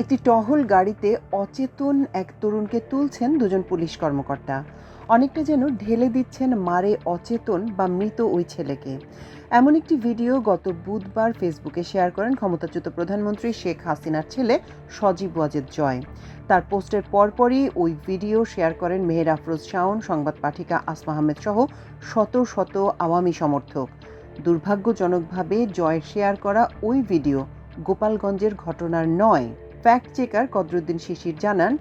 একটি টহল গাড়িতে অচেতন এক তরুণকে তুলছেন দুজন পুলিশ কর্মকর্তা। অনেকটা যেন ঢেলে দিচ্ছেন মারে অচেতন বা মৃত ওই ছেলেকে। এমন একটি ভিডিও গত বুধবার ফেসবুকে শেয়ার করেন ক্ষমতাচ্যুত প্রধানমন্ত্রী শেখ হাসিনার ছেলে সজীব ওয়াজেদ জয়। তার পোস্টের পরপরই ওই ভিডিও শেয়ার করেন মেহের আফরোজ শাওন, সংবাদ পাঠিকা আসমা আহমেদ সহ শত শত আওয়ামী সমর্থক। দুর্ভাগ্যজনকভাবে জয়ের শেয়ার করা ওই ভিডিও গোপালগঞ্জের ঘটনার নয়। ফ্যাক্ট চেকার কদরুদ্দিন শিশির জানান,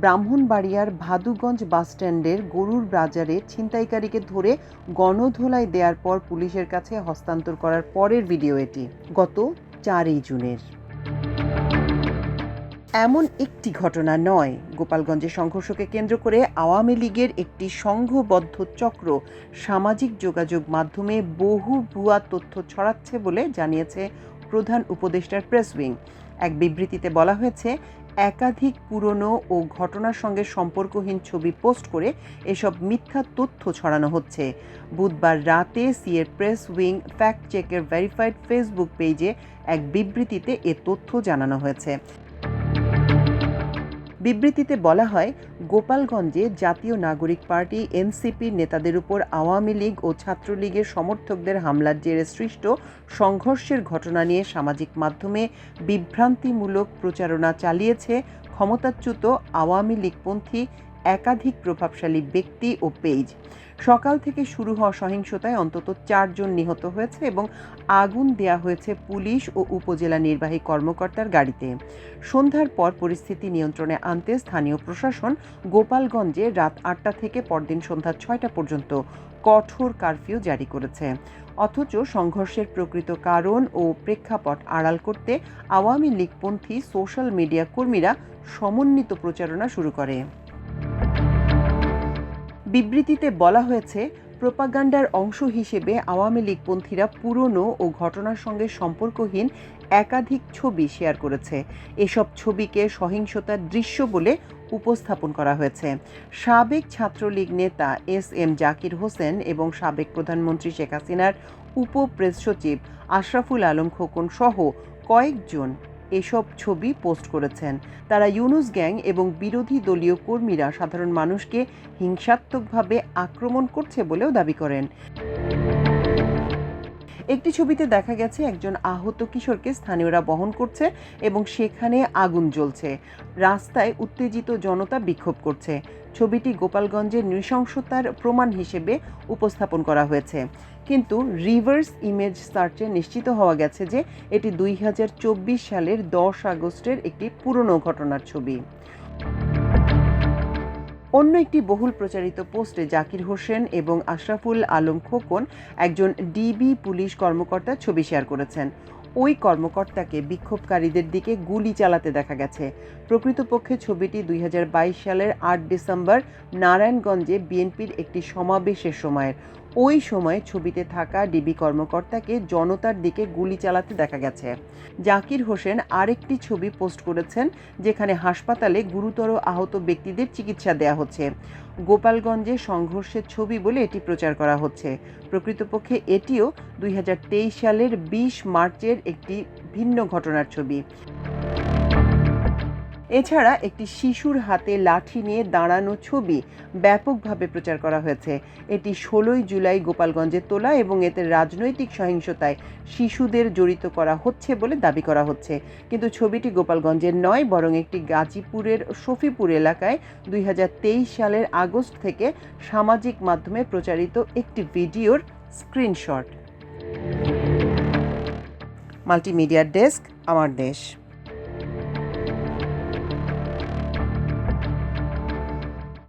ব্রাহ্মণবাড়িয়ার ভাদুগঞ্জ বাসস্ট্যান্ডের গরুর বাজারে ছিনতাইকারীকে ধরে গণধোলাই দেওয়ার পর পুলিশের কাছে হস্তান্তর করার পরের ভিডিও এটি, গত 4 জুনের। এমন একটি ঘটনা নয়। গোপালগঞ্জের সংঘর্ষকে কেন্দ্র করে আওয়ামী লীগের একটি সংঘবদ্ধ চক্র সামাজিক যোগাযোগ মাধ্যমে বহু ভুয়া তথ্য ছড়াচ্ছে বলে জানিয়েছে প্রধান উপদেষ্টার প্রেস উইং। এক বিবৃতিতে বলা হয়েছে, একাধিক পুরনো ও ঘটনার সঙ্গে সম্পর্কহীন ছবি পোস্ট করে এসব মিথ্যা তথ্য ছড়ানো হচ্ছে। বুধবার রাতে সিএর প্রেস উইং ফ্যাক্ট চেকের ভেরিফাইড ফেসবুক পেজে এক বিবৃতিতে এ তথ্য জানানো হয়েছে। বিবৃতিতে বলা হয়, গোপালগঞ্জে জাতীয় নাগরিক পার্টি এনসিপির নেতাদের উপর আওয়ামী লীগ ও ছাত্রলীগের সমর্থকদের হামলার জেরে সৃষ্ট সংঘর্ষের ঘটনা নিয়ে সামাজিক মাধ্যমে বিভ্রান্তিমূলক প্রচারণা চালিয়েছে ক্ষমতাচ্যুত আওয়ামী লীগপন্থী একাধিক প্রভাবশালী ব্যক্তি ও পেজ। সকাল থেকে শুরু হওয়া সহিংসতায় অন্তত 4 জন নিহত হয়েছে এবং আগুন দেয়া হয়েছে পুলিশ ও উপজেলা নির্বাহী কর্মকর্তার গাড়িতে। সন্ধ্যার পর পরিস্থিতি নিয়ন্ত্রণে আনতে স্থানীয় প্রশাসন গোপালগঞ্জে রাত 8টা থেকে পরদিন সন্ধ্যা 6টা পর্যন্ত কঠোর কারফিউ জারি করেছে। অথচ সংঘর্ষের প্রকৃত কারণ ও প্রেক্ষাপট আড়াল করতে আওয়ামী লীগপন্থী সোশ্যাল মিডিয়া কর্মীরা সমন্বিত প্রচারণা শুরু করে। বিবৃতিতে বলা হয়েছে, প্রোপাগান্ডার অংশ হিসেবে আওয়ামী লীগপন্থীরা পুরনো ও ঘটনার সঙ্গে সম্পর্কহীন একাধিক ছবি শেয়ার করেছে। এসব ছবিকে সহিংসতার দৃশ্য বলে উপস্থাপন করা হয়েছে। সাবেক ছাত্রলীগ নেতা এস.এম. জাকির হোসেন এবং সাবেক প্রধানমন্ত্রী শেখ হাসিনার উপ প্রেস সচিব আশরাফুল আলম খোকন সহ কয়েকজন এসব ছবি পোস্ট করেছেন। তারা ইউনুস গ্যাং এবং বিরোধী দলীয় কর্মীরা সাধারণ মানুষকে হিংসাত্মকভাবে আক্রমণ করছে বলেও দাবি করেন। একটি ছবিতে দেখা গেছে একজন আহত কিশোরকে স্থানীয়রা বহন করছে এবং সেখানে আগুন জ্বলছে। রাস্তায় উত্তেজিত জনতা বিক্ষোভ করছে। ছবিটি গোপালগঞ্জের নৃশংসতার প্রমাণ হিসেবে উপস্থাপন করা হয়েছে, কিন্তু রিভার্স ইমেজ সার্চে নিশ্চিত হওয়া গেছে যে এটি 2024 সালের 10 আগস্টের একটি পুরনো ঘটনার ছবি। অন্য একটি বহুল প্রচারিত পোস্টে জাকির হোসেন এবং আশরাফুল আলম খোকন, একজন ডিবি পুলিশ কর্মকর্তার ছবি শেয়ার করেছেন। ওই কর্মকর্তাকে বিক্ষোভকারীদের দিকে গুলি চালাতে দেখা গেছে। প্রকৃতপক্ষে ছবিটি 2022 সালের 8 ডিসেম্বর নারায়ণগঞ্জে বিএনপির একটি সমাবেশের সময়ের। ওই সময় ছবিতে থাকা ডিবি কর্মকর্তাকে জনতার দিকে গুলি চালাতে দেখা গেছে। জাকির হোসেন আরেকটি ছবি পোস্ট করেছেন, যেখানে হাসপাতালে গুরুতর আহত ব্যক্তিদের চিকিৎসা দেয়া হচ্ছে। গোপালগঞ্জে সংঘর্ষের ছবি বলে এটি প্রচার করা হচ্ছে। প্রকৃতপক্ষে এটিও 2023 সালের 20 মার্চের একটি ভিন্ন ঘটনার ছবি। এছাড়া একটি শিশুর হাতে লাঠি নিয়ে দাঁড়ানো ছবি ব্যাপকভাবে প্রচার করা হয়েছে। এটি 16 জুলাই গোপালগঞ্জে তোলা এবং এতে রাজনৈতিক সহিংসতায় শিশুদের জড়িত করা হচ্ছে বলে দাবি করা হচ্ছে। কিন্তু ছবিটি গোপালগঞ্জের নয়, বরং একটি গাজীপুরের শফিপুর এলাকায় 2023 সালের আগস্ট থেকে সামাজিক মাধ্যমে প্রচারিত একটি ভিডিওর স্ক্রিনশট। মাল্টিমিডিয়া ডেস্ক, আমার দেশ।